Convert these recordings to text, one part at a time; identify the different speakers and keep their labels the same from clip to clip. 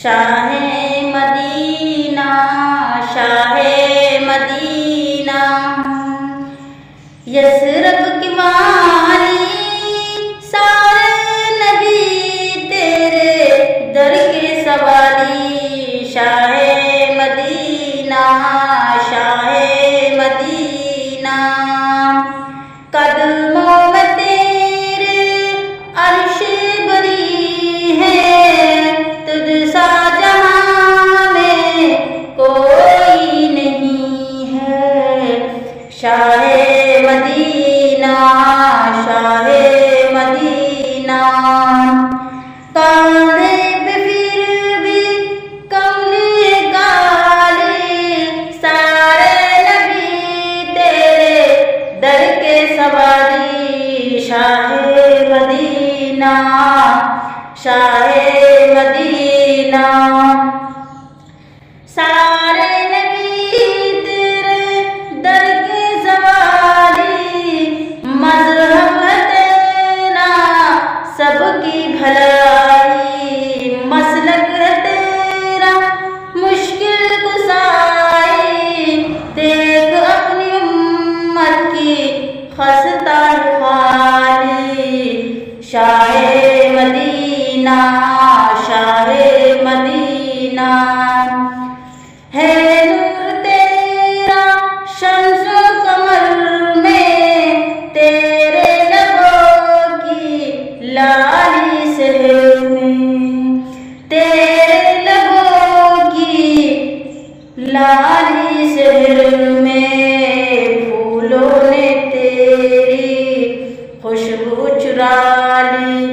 Speaker 1: Shah Medina, Shah Medina, Yathrib की वाली सारे नबी तेरे दर के सवारी। शाहे मदीना, शाहे मदीना, कदमों में तेरे अर्श बरी है, तुझ सा जहां में कोई नहीं है। शाहे मदीना, शाहे मदीना, कांधे पे फिर भी कमले काले सारे नबी तेरे दर के सवारी। शाहे मदीना, शाहे मदीना, सारे नबी तेरे दर के सवारी। मज़हब तेरा सबकी भलाई, मसलक तेरा मुश्किल कुसाई। देख अपनी उम्मत की खस्ता हाली। शाहे मदीना, शाहे मदीना, है नूर तेरा शम्सो कमर में, तेरे लबों की लाली से में, तेरे लबों की लाली से में, फूलों ने तेरी खुशबू चुरा ली।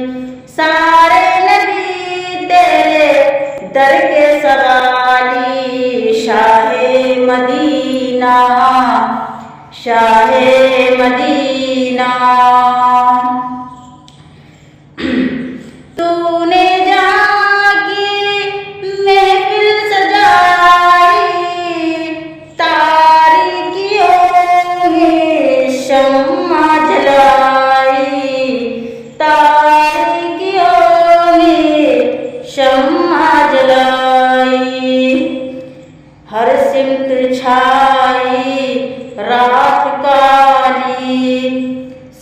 Speaker 1: सारे नबी तेरे दर के सवाली। शाहे मदीना, शाहे मदीना, तूने जहाँ की महफिल सजाई, तारीकियों में शम्मा जलाई, तारीकियों में शम्मा जलाई। हर सिमत छाई रात काली,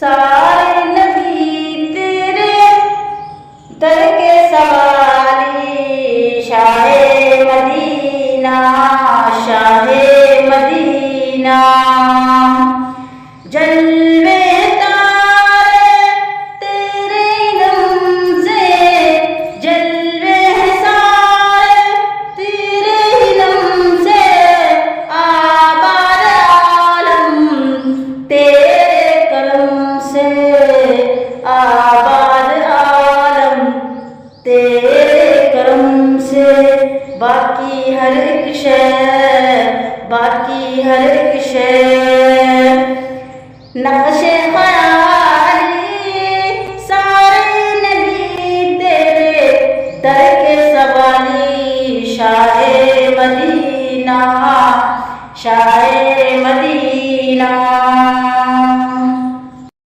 Speaker 1: सारे नबी तेरे दर के सवारी। शाहे मदीना, शाहे मदीना, जलवे तारे तेरे इल्म से, जलवे सारे तेरे इल्म से, आबाद आलम तेरे कलम से, आबाद आलम तेरे करम से। बाकी हर एक शय, बाकी हर एक शय नक्शे ख़याली, सारे नबी तेरे दर के सवाली। Shah Medina, Shah Medina.